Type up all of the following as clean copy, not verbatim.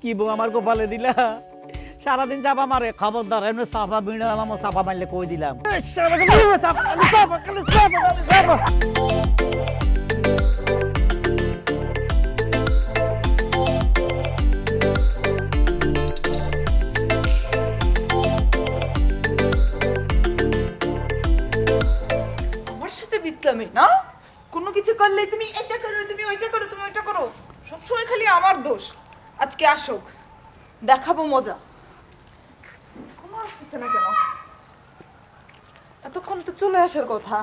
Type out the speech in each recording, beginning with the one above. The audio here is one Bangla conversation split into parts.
কি বউ আমার কপালে দিলা সারাদিন চাপা মারে খবরদার এমনি চাপা বিড়ে চাপা মারলে কই দিলাম আমার সাথে বিতলামি না কোনো কিছু করলে তুমি এটা করো তুমি ওইটা করো তুমি ওইটা করো সবসময় খালি আমার দোষ আজকে আসুক দেখাবো মজা কোনো আসছে না কেন এতক্ষণ তো চলে আসার কথা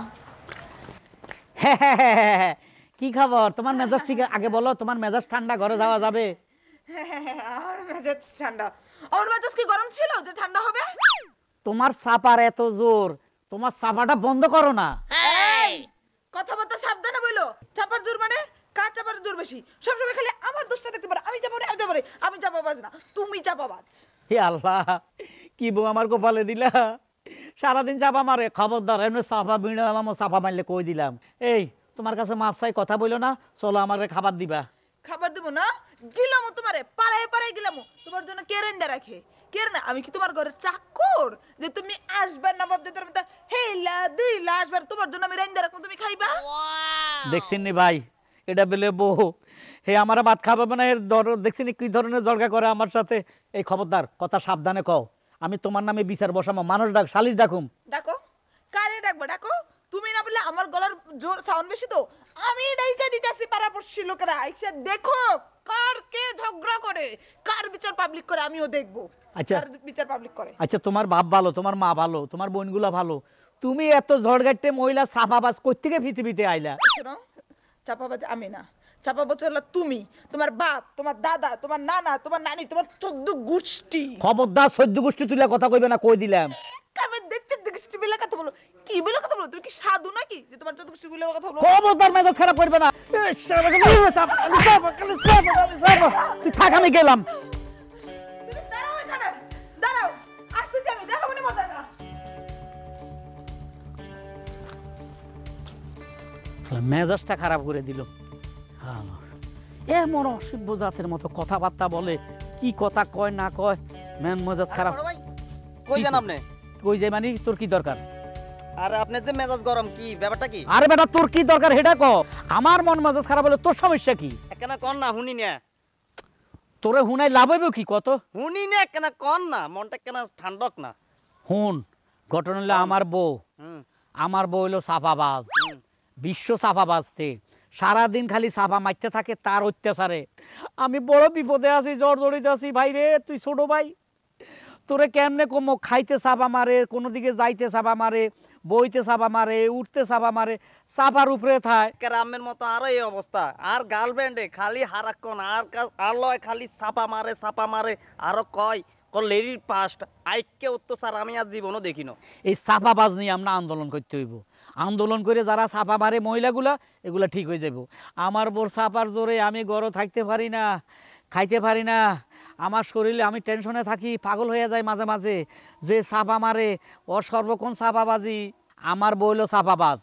কি খবর তোমার মেজাজ ঠিক আগে বলো তোমার মেজাজ ঠান্ডা ঘরে যাওয়া যাবে আমার মেজাজ ঠান্ডা আমার মেজাজ কি গরম ছিল যে ঠান্ডা হবে তোমার চাপার এত জোর তোমার চাপাটা বন্ধ করো না এই কথাবার্তা সাবধানে বলো চাপার জোর মানে কার চাপার জোর বেশি সবসময় খালি আমার দোষটা দেখতে পারো আমি যাবো আমি চাপাবাজ না তুমি চাপাবাজ হে আল্লাহ কি বউ আমার কপালে দিলা সারাদিন চাপা মারে খবরদার এমনি চাপা বিড়ে চাপা মারলে কই দিলাম এই তোমার কাছে মাপ চাই কথা বইলো না চলো আমাকে খাবার দিবা খাবার দেবো না গিলামো তোমারে পাড়ায় পাড়ায় গিলামো তোমার জন্য কে রেন্দা রাখে কে না আমি কি তোমার ঘরে চাকর যে তুমি আসবে না বাপ দাদার মতো হেলা দুইলা আসবে তোমার জন্য আমি রেন্দা রাখবো তুমি খাইবা দেখছেন নি ভাই এটা বলে বউ হে আমার ভাত খাবে না এর দেখছেন কি ধরনের জলগা করে আমার সাথে এই খবরদার কথা সাবধানে কও আমি তোমার নামে বিচার বসামো মানুষ ডাক সালিশ ডাকুম ডাকো কারে ডাকবো ডাকো তুমি না বললে আমার গলার জোর সাউন্ড বেশি তো আমি ডাইকা দিতেছি পাড়াপড়শি লোকেরা আইসা দেখো কার কে ঝগড়া করে কার বিচার পাবলিক করে আমিও দেখবো আচ্ছা কার বিচার পাবলিক করে আচ্ছা তোমার বাপ ভালো তোমার মা ভালো তোমার বোনগুলা ভালো তুমি এত ঝড়গাট্টে মহিলা সাফাবাজ কই থেকে পৃথিবীতে আইলা শোনো চাপাবাজ আমি না চাপাবাজ হলো তুমি তোমার বাপ তোমার দাদা তোমার নানা তোমার নানি তোমার 14 গোষ্ঠী খবরদার 14 গোষ্ঠী তুইলা কথা কইবে না কই দিলাম কবে দেখতে গোষ্ঠী বলে কথা বলো কি বলে কথা বলো তুমি কি সাধু নাকি যে তোমার 14 গোষ্ঠী বলে কথা বলো খবরদার মেজাজ খারাপ করবে না তুই থাক আমি গেলাম তুমি দাঁড়াও এখানে দাঁড়াও আসতেছি আমি দেখাবো না মজাটা মেজাজটা খারাপ করে দিল এমন অসভ্য জাতের মতো কথাবার্তা বলে কি কথা কয় না কয় মেন মেজাজ খারাপ কই যান আপনি কই যাই মানে তোর কি দরকার আরে আপনার যে মেজাজ গরম কি ব্যাপারটা কি আরে বেটা তোর কি দরকার হেডা ক আমার মন মেজাজ খারাপ হলে তোর সমস্যা কি একখানা কন না হুনি না তোরে হুনাই লাভ হইব কি কত হুনি না একখানা কন না মনটা কেন ঠান্ডক না হুন ঘটনা হলো আমার বউ হলো সাফাবাজ বিশ্ব সাফাবাজতে সারাদিন খালি সাফা মারতে থাকে তার অত্যাচারে আমি বড় বিপদে আছি জর্জরিত আছি ভাই রে তুই ছোট ভাই তোরে কেমনে কমো খাইতে চাপা মারে কোনো দিকে যাইতে চাপা মারে বইতে চাপা মারে উঠতে চাপা মারে চাপার উপরে থায় গ্রামের মতো আরো এই অবস্থা আর গার্লফ্রেন্ডে খালি হারাক্ষণ আর লয় খালি চাপা মারে আরো কয় লেডির পাস্ট আইকে অত্যাচার আমি আর জীবনও দেখিনো এই চাপাবাজ নিয়ে আমরা আন্দোলন করতে হইব আন্দোলন করে যারা চাপা মারে মহিলাগুলা এগুলা ঠিক হয়ে যাব আমার বোর চাপার জোরে আমি গড় থাকতে পারি না খাইতে পারি না আমার শরীরে আমি টেনশনে থাকি পাগল হয়ে যায় মাঝে মাঝে যে চাপা মারে ও সর্বক্ষণ চাপাবাজি আমার বউ হলো চাপাবাজ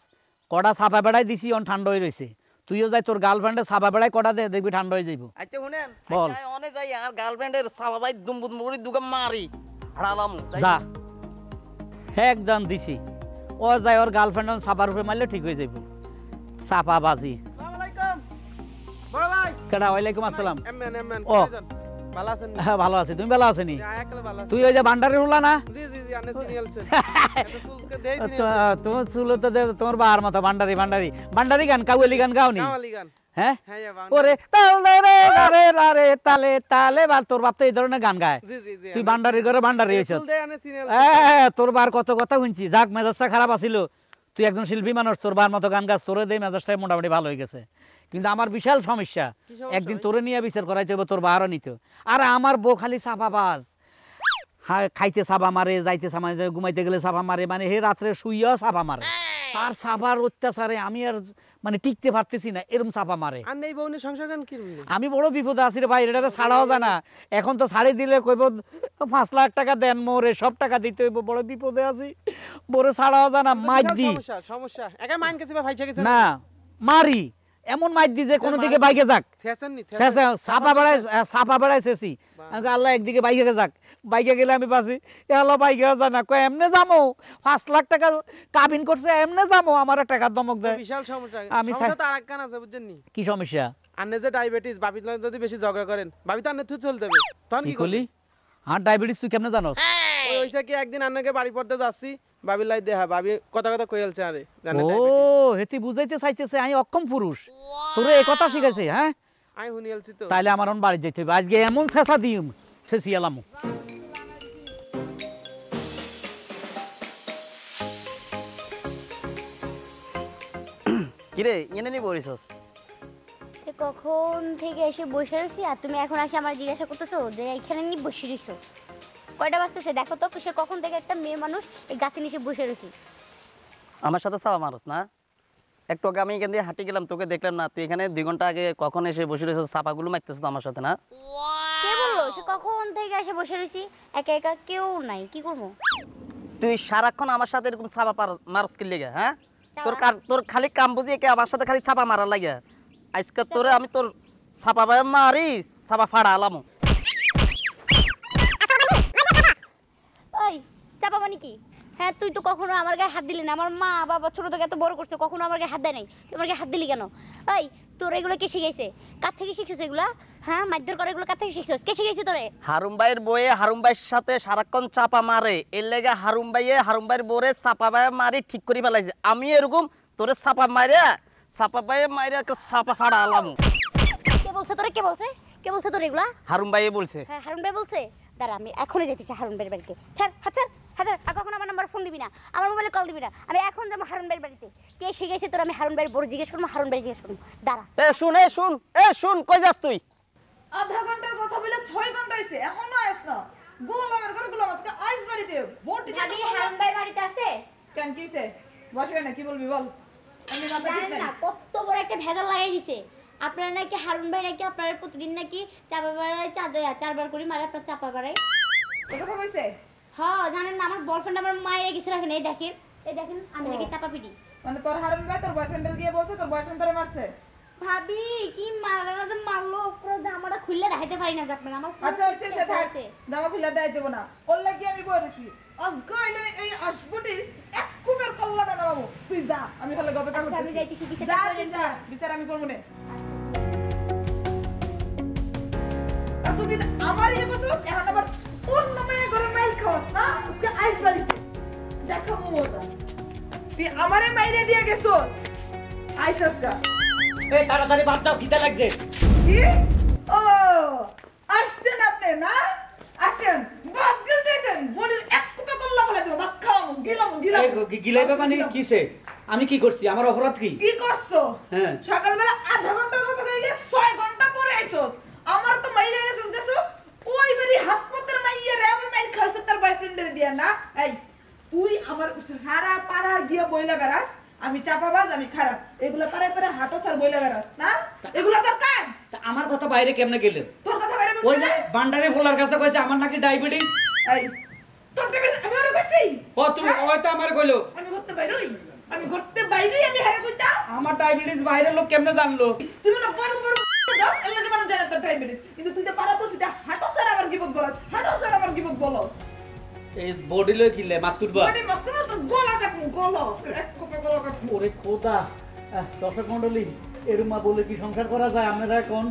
কটা চাপা বেড়াই দিছি অন ঠান্ডা হয়ে রয়েছে তুইও যাই তোর গার্লফ্রেন্ডে চাপা বেড়াই কটা দে দেখবি ঠান্ডা হয়ে যাইব আচ্ছা শুনেন বল অনে যাই আর গার্লফ্রেন্ডের চাপাবাই দুমবুদ মুড়ি দুগা মারি হারালাম যা একদম দিছি ও যাই ওর গার্লফ্রেন্ড চাপার উপরে মারলে ঠিক হয়ে যাইব চাপাবাজি আসসালামু আলাইকুম বড় ভাই কেডা ওয়ালাইকুম আসসালাম এমএন ও ভালো আছেন হ্যাঁ ভালো আছি তুমি ভালো আছো নি একলা ভালো আছি তুই ওই যে ভান্ডারি হলা না জি আনে সিরিয়ালছেন এত চুলকে দেই তোমার চুল তো তোমার বাহার মতো ভান্ডারি গান কাউলি গান গাও নি কাওয়ালি গান হ্যাঁ হ্যাঁ ইয়া ওরে তালে রে রে তালে তালে বা তোর বাপ তো এই ধরনের গান গায় জি তুই ভান্ডারি করে ভান্ডারি হইছ চুল দেই আনে সিরিয়াল তোর বার কত কথা শুনছি যাক মেজাজটা খারাপ আছিল তুই একজন শিল্পী মানুষ তোর বার মতো গান গাছ তোরে দেই মেজাজটা মোটামুটি ভালো হয়ে গেছে কিন্তু আমার বিশাল সমস্যা একদিন তোরে নিয়ে বিচার করাইতে হবে তোর বারও নিত আর আমার বউ খালি চাপাবাজ খাইতে চাপা মারে যাইতে ঘুমাইতে গেলে চাপা মারে মানে হে রাত্রে শুইয়া চাপা মারে তার চাপার অত্যাচারে আমি আর মানে টিকতে পারতেছি না এরকম চাপা মারে আর নেই বউনি সংসার গান কি আমি বড় বিপদে আছি রে ভাই এটা ছাড়াও যায় না এখন তো ছাড়ি দিলে কইব 5 লাখ টাকা দেন মোরে সব টাকা দিতে হইব বড় বিপদে আছি বড় ছাড়াও যায় না মাইর দি সমস্যা একা মাইন কাছে বা ভাইছা গেছে না মারি এমন মাইর দি যে কোনো দিকে বাইকে যাক ছেছেন নি ছাপা বেড়াইছি আমি কই, আল্লাহ একদিকে বাইকে যাক, বাইকে গেলে আমি বাঁচি। এ হলো বাইকে যায় না, কয় এমনে যাবো, 5 লাখ টাকা কাবিন করছে, এমনে যাবো, আমার টাকার দমক দেয়। বিশাল সমস্যা। আমি সমস্যা তো আরেকখান আছে বুঝছেন নি? কি সমস্যা? আন্নে যে ডায়াবেটিস, ভাবির লগে যদি বেশি ঝগড়া করেন, ভাবি তো আন্নে তুই চল দেবে, তখন কি কি করলি? করলি? আর ডায়াবেটিস তুই কেমনে জানোস? ওই হইছে কি একদিন আন্নাকে বাড়ি পড়তে যাচ্ছি, ভাবির লাই দেখা, ভাবি কথা কথা কইলছে আরে জানে ও ডায়াবেটিস। হেতি বুঝাইতে চাইতেছে আমি অক্ষম পুরুষ, তোরে এই কথা শিখাইছে? হ্যাঁ, আমি শুনিয়েছি তো। তাইলে আমার বাড়ি যেতে হবে আজকে, এমন ছেঁচা দিম ছেঁচি এলাম। কিরে এনে নি বলিছস? সে কখন থেকে এসে বসে রয়েছি আর তুমি এখন আসে আমার জিজ্ঞাসা করতেছো যে এখানে নি বসে রইছো? কয়টা বাজতেছে দেখো তো, সে কখন থেকে একটা মেয়ে মানুষ এই গাছের নিচে বসে রয়েছি। আমার সাথে চাপা মারস না? একটু আগে আমি এখান দিয়ে হাঁটি গেলাম, তোকে দেখলাম না, তুই এখানে 2 ঘন্টা আগে কখন এসে বসে রয়েছিস, চাপাগুলো মারতেছিস তো আমার সাথে না? কে বললো সে কখন থেকে এসে বসে রয়েছি? একা একা কেউ নাই, কি করবো? তুই সারাক্ষণ আমার সাথে এরকম চাপা মারস কি লেগে? হ্যাঁ, তোর খালি কাম বুঝি একে আমার সাথে খালি চাপা মারার লাগে। আজকে তোরে আমি তোর চাপা ভাই মারি, চাপা ফাড়া আলাম। ওই চাপা মানে কি? হ্যাঁ, তুই তো কখনো আমার গায়ে হাত দিলি না, আমার মা বাবা ছোট থেকে এত বড় করছে, কখনো আমার গায়ে হাত দেয় নাই, তুই আমার গায়ে হাত দিলি কেন? ওই তোর এগুলো কে শিখাইছে? কার থেকে শিখছিস এগুলা? হ্যাঁ, মারধর করে এগুলো কার থেকে শিখছিস? কে শিখাইছে তোরে? হারুম ভাইয়ের বইয়ে হারুম ভাইয়ের সাথে সারাক্ষণ চাপা মারে, এর লেগে হারুম ভাইয়ের বউরে চাপা ভাই মারি ঠিক করে ফেলাইছে। আমি এরকম তোরে চাপা মারে একটা চাপা ফাড়া আলাম। কে বলছে তোরে? কে বলছে? কে বলছে তোর এগুলা? হারুম ভাইয়ে বলছে। হ্যাঁ, হারুন ভাই বলছে। দাঁড়া, আমি এখনই যেতেছি হারুন ভাইয়ের বাড়িতে। ছাড় হাত ছাড়, হাজার আর কখন আমার নাম্বার ফোন দিবি না, আমার মোবাইলে কল দিবি না। আমি এখন যাবো হারুন ভাইয়ের বাড়িতে। কে শিখাইছে তোর? আমি হারুন ভাইয়ের বড় জিজ্ঞেস করবো, হারুন ভাই জিজ্ঞেস করবো। দাঁড়া। শুন কই যাস তুই? আধা ঘন্টার কথা বলে 6 ঘন্টা হইছে, এখনো আইছ না। গোলামের ঘর গোলাম, আজকে আইস বাড়িতে বটি ভাবি হারুন ভাই বাড়িতে আছে? কেন কি হইছে? বসে না, কি বলবি বল। আমি মাথা ঠিক জানেন নাই। না কত বড় একটা ভেজাল লাগাই দিছে। আপনারা নাকি হারুন ভাই নাকি আপনারা প্রতিদিন নাকি চাপা বাড়ায় 4বার করে মারে, আপনার চাপা বাড়ায়। এই কথা কইছে? হ্যাঁ, জানেন না আমার বয়ফ্রেন্ড আমার মায়ের কিছু রাখেন। এই দেখেন, আমি নাকি চাপা পিটি। মানে তোর হারুন ভাই তোর বয়ফ্রেন্ডের গিয়ে বলছে তোর বয়ফ্রেন্ড তোরে মারছে? ভাবি কি মারা না যে মারলো, পুরো জামাটা খুললে দেখাইতে পারি না যে আপনারা আমার আচ্ছা হইছে থাক, জামা খুলে দেয় দেব না। ওর লাগি আমি বলেছি আজকে আইলে এই আসবটির এক কুমের কল্লা না বাবু, তুই যা, আমি খালি গবেটা আচ্ছা, আমি করতেছি। যাইতেছি, বিচার যা, করেন। তুই যা, বিচার আমি করব না। আর তুমি আমার ইয়ে করছো, এখন আবার অন্য মেয়ে ঘরে মাইর খাওয়াস না, আজকে আইস বাড়িতে দেখাবো মজা। তুই আমারে মাইরে দিয়ে গেছোস, আইসাস গা। এই তাড়াতাড়ি বাদ দাও, খিদে লাগছে। কি? ও আসছেন আপনি না? আসেন, ভাত গিলতেছেন, বলির এক কুপে কল্লা বলে দেবো, ভাত খাওয়াবো, গিলাবো। গিলাইবে মানে কিসে? আমি কি করছি? আমার অপরাধ কি? কি করছো? হ্যাঁ। সকালবেলা আধা ঘন্টার কথা কয়ে গিয়ে 6 ঘন্টা পরে আইছস। আমার তো মাইরে গেছস, ওই বেরি হাসপাতাল মাইয়া রে আমার মাইর খাইছে তার বয়ফ্রেন্ডের দিয়া না। এই তুই আমার সারা পাড়া গিয়া বইলা বেড়াস, আমি চাপাবাজ, আমি খারাপ, এগুলা পাড়ায় পাড়ায় হাঁটো আর বইলা বেড়াস না, এগুলা তোর কাজ। আমার কথা বাইরে কেমনে গেলে? তোর কথা বাইরে ওই বলছিস যে না? বান্ডারে ফোলার কাছে কইছে আমার নাকি ডায়াবেটিস। এই তোর ডায়াবেটিস আমি ওরে কইছি? ও তুমি হয়তো আমার কইলো। আমি ঘরতে বাইরই, আমি হারে কইতা। আমার ডায়াবেটিস বাইরের লোক কেমনে জানলো? তুমি না বড় বড় দাস এর লাগে মানুষ জানে তোর ডায়াবেটিস, কিন্তু তুই তো পাড়া পড়ছিস হাঁটো স্যার আমার গিবত বলস, হাঁটো স্যার আমার গিবত বলস। এই বডি লই কিলে মাসকুটবা। বডি মাসকুট তো গলা কাটু, গলা এক কোপে গলা কাটু। ওরে খোদা, দর্শক মণ্ডলী, এরুমা বলে কি সংসার করা যায়? আপনারা এখন